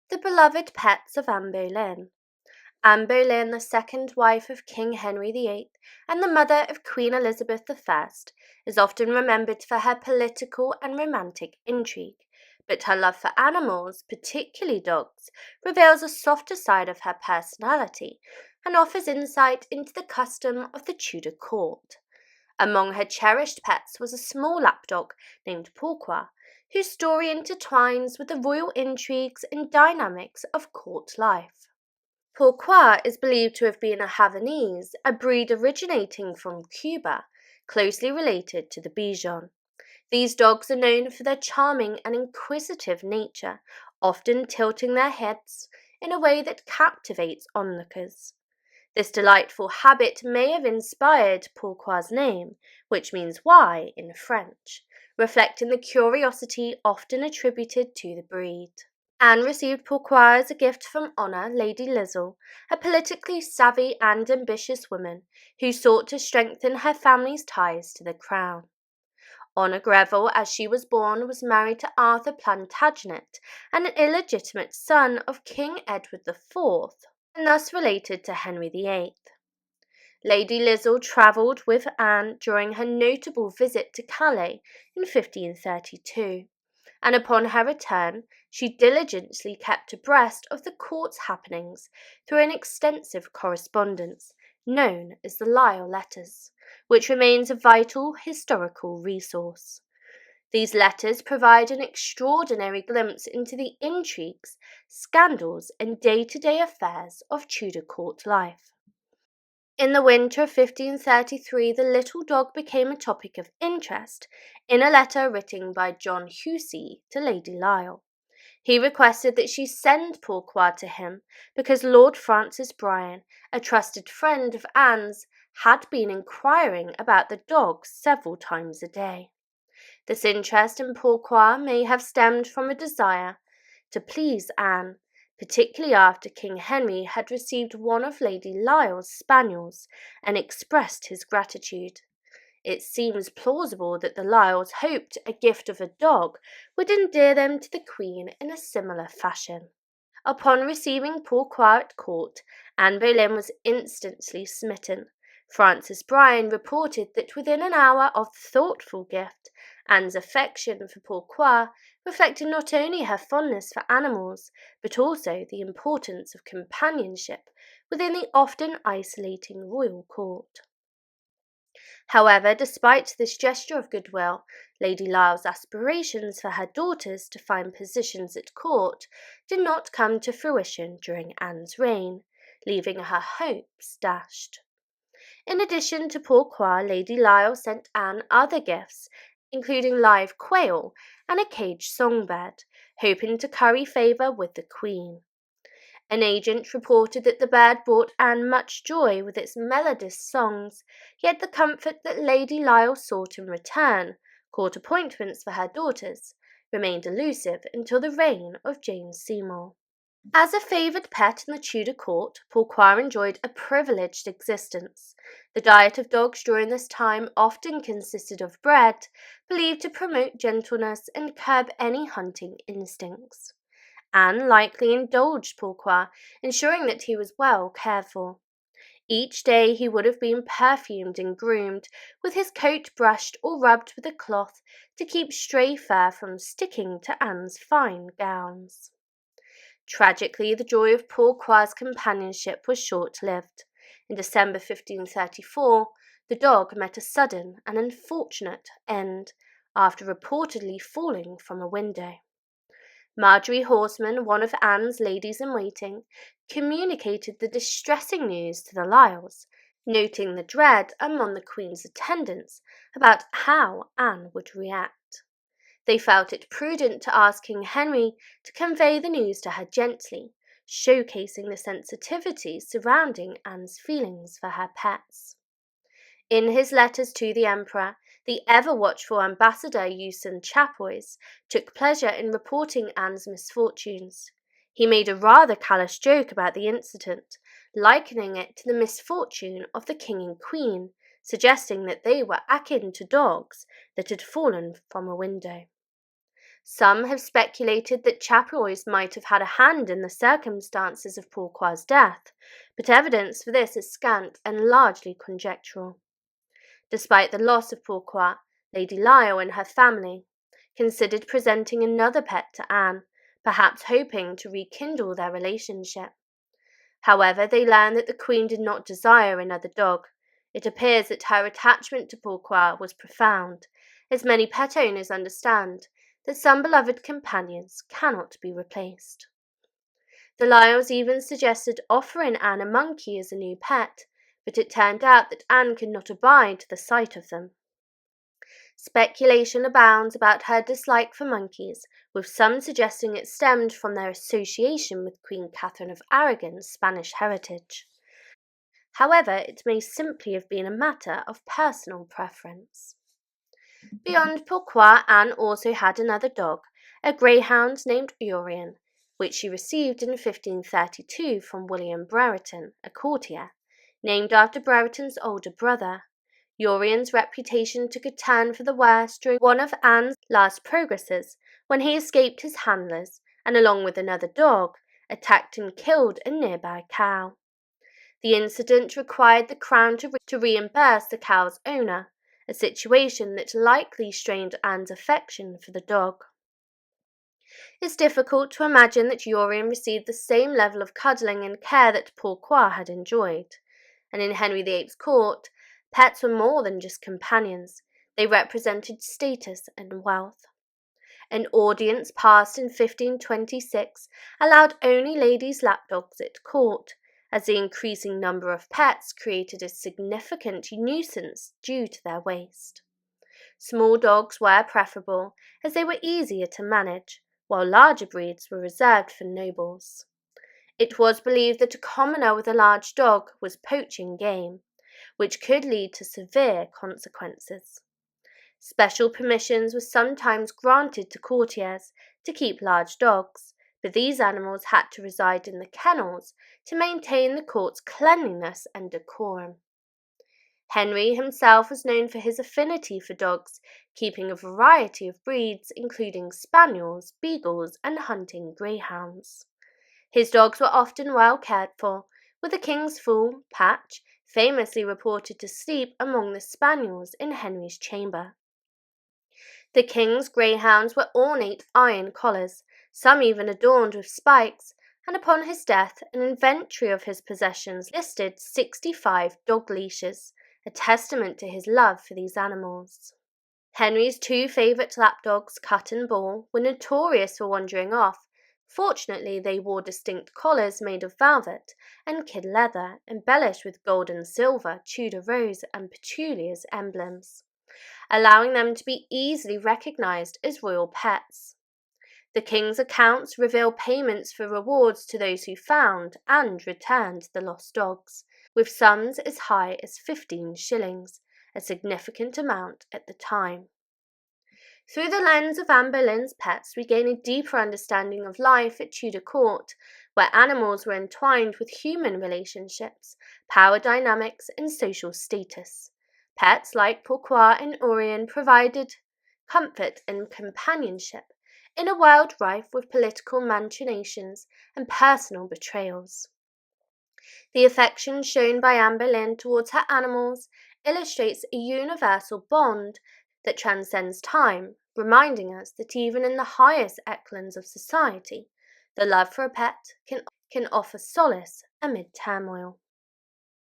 The beloved pets of Anne Boleyn. Anne Boleyn, the second wife of King Henry VIII and the mother of Queen Elizabeth I, is often remembered for her political and romantic intrigue, but her love for animals, particularly dogs, reveals a softer side of her personality and offers insight into the custom of the Tudor court. Among her cherished pets was a small lapdog named Pourquoi, whose story intertwines with the royal intrigues and dynamics of court life. Pourquoi is believed to have been a Havanese, a breed originating from Cuba, closely related to the Bichon. These dogs are known for their charming and inquisitive nature, often tilting their heads in a way that captivates onlookers. This delightful habit may have inspired Pourquoi's name, which means why in French, reflecting the curiosity often attributed to the breed. Anne received Pourquoi as a gift from Honor, Lady Lizzle, a politically savvy and ambitious woman who sought to strengthen her family's ties to the crown. Honor Greville, as she was born, was married to Arthur Plantagenet, and an illegitimate son of King Edward IV, and thus related to Henry VIII. Lady Lizzle travelled with Anne during her notable visit to Calais in 1532, and upon her return she diligently kept abreast of the court's happenings through an extensive correspondence known as the Lisle Letters, which remains a vital historical resource. These letters provide an extraordinary glimpse into the intrigues, scandals, and day-to-day affairs of Tudor court life. In the winter of 1533, the little dog became a topic of interest in a letter written by John Hussey to Lady Lisle. He requested that she send Pourquoi to him because Lord Francis Bryan, a trusted friend of Anne's, had been inquiring about the dog several times a day. This interest in Pourquoi may have stemmed from a desire to please Anne, particularly after King Henry had received one of Lady Lisle's spaniels and expressed his gratitude. It seems plausible that the Lisles hoped a gift of a dog would endear them to the Queen in a similar fashion. Upon receiving Pourquoi at court, Anne Boleyn was instantly smitten. Francis Bryan reported that within an hour of the thoughtful gift, Anne's affection for Pourquoi reflected not only her fondness for animals, but also the importance of companionship within the often isolating royal court. However, despite this gesture of goodwill, Lady Lisle's aspirations for her daughters to find positions at court did not come to fruition during Anne's reign, leaving her hopes dashed. In addition to Pourquoi, Lady Lisle sent Anne other gifts, including live quail and a caged songbird, hoping to curry favour with the Queen. An agent reported that the bird brought Anne much joy with its melodious songs, yet the comfort that Lady Lisle sought in return, court appointments for her daughters, remained elusive until the reign of James Seymour. As a favoured pet in the Tudor court, Pourquoi enjoyed a privileged existence. The diet of dogs during this time often consisted of bread, believed to promote gentleness and curb any hunting instincts. Anne likely indulged Pourquoi, ensuring that he was well cared for. Each day he would have been perfumed and groomed, with his coat brushed or rubbed with a cloth to keep stray fur from sticking to Anne's fine gowns. Tragically, the joy of Pourquoi's companionship was short-lived. In December 1534, the dog met a sudden and unfortunate end after reportedly falling from a window. Marjorie Horseman, one of Anne's ladies-in-waiting, communicated the distressing news to the Lisles, noting the dread among the Queen's attendants about how Anne would react. They felt it prudent to ask King Henry to convey the news to her gently, showcasing the sensitivity surrounding Anne's feelings for her pets. In his letters to the Emperor, the ever-watchful ambassador Eustace Chapois took pleasure in reporting Anne's misfortunes. He made a rather callous joke about the incident, likening it to the misfortune of the King and Queen, suggesting that they were akin to dogs that had fallen from a window. Some have speculated that Chaperois might have had a hand in the circumstances of Pourquoi's death, but evidence for this is scant and largely conjectural. Despite the loss of Pourquoi, Lady Lisle and her family considered presenting another pet to Anne, perhaps hoping to rekindle their relationship. However, they learned that the Queen did not desire another dog. It appears that her attachment to Pourquoi was profound, as many pet owners understand that some beloved companions cannot be replaced. The Lisles even suggested offering Anne a monkey as a new pet, but it turned out that Anne could not abide the sight of them. Speculation abounds about her dislike for monkeys, with some suggesting it stemmed from their association with Queen Catherine of Aragon's Spanish heritage. However, it may simply have been a matter of personal preference. Beyond Pourquoi, Anne also had another dog, a greyhound named Urien, which she received in 1532 from William Brereton, a courtier, named after Brereton's older brother. Urien's reputation took a turn for the worse during one of Anne's last progresses, when he escaped his handlers and, along with another dog, attacked and killed a nearby cow. The incident required the Crown to reimburse the cow's owner, a situation that likely strained Anne's affection for the dog. It's difficult to imagine that Urien received the same level of cuddling and care that Pourquoi had enjoyed, and in Henry VIII's court, pets were more than just companions. They represented status and wealth. An audience passed in 1526 allowed only ladies' lapdogs at court, as the increasing number of pets created a significant nuisance due to their waste. Small dogs were preferable, as they were easier to manage, while larger breeds were reserved for nobles. It was believed that a commoner with a large dog was poaching game, which could lead to severe consequences. Special permissions were sometimes granted to courtiers to keep large dogs, but these animals had to reside in the kennels to maintain the court's cleanliness and decorum. Henry himself was known for his affinity for dogs, keeping a variety of breeds including spaniels, beagles, and hunting greyhounds. His dogs were often well cared for, with the King's fool, Patch, famously reported to sleep among the spaniels in Henry's chamber. The King's greyhounds were ornate iron collars, some even adorned with spikes, and upon his death an inventory of his possessions listed 65 dog leashes, a testament to his love for these animals. Henry's two favourite lapdogs, Cut and Ball, were notorious for wandering off. Fortunately, they wore distinct collars made of velvet and kid leather, embellished with gold and silver, Tudor rose and petunias emblems, allowing them to be easily recognised as royal pets. The King's accounts reveal payments for rewards to those who found and returned the lost dogs, with sums as high as 15 shillings, a significant amount at the time. Through the lens of Anne Boleyn's pets, we gain a deeper understanding of life at Tudor court, where animals were entwined with human relationships, power dynamics, and social status. Pets like Pourquoi and Urien provided comfort and companionship in a world rife with political machinations and personal betrayals. The affection shown by Anne Boleyn towards her animals illustrates a universal bond that transcends time, reminding us that even in the highest echelons of society, the love for a pet can offer solace amid turmoil.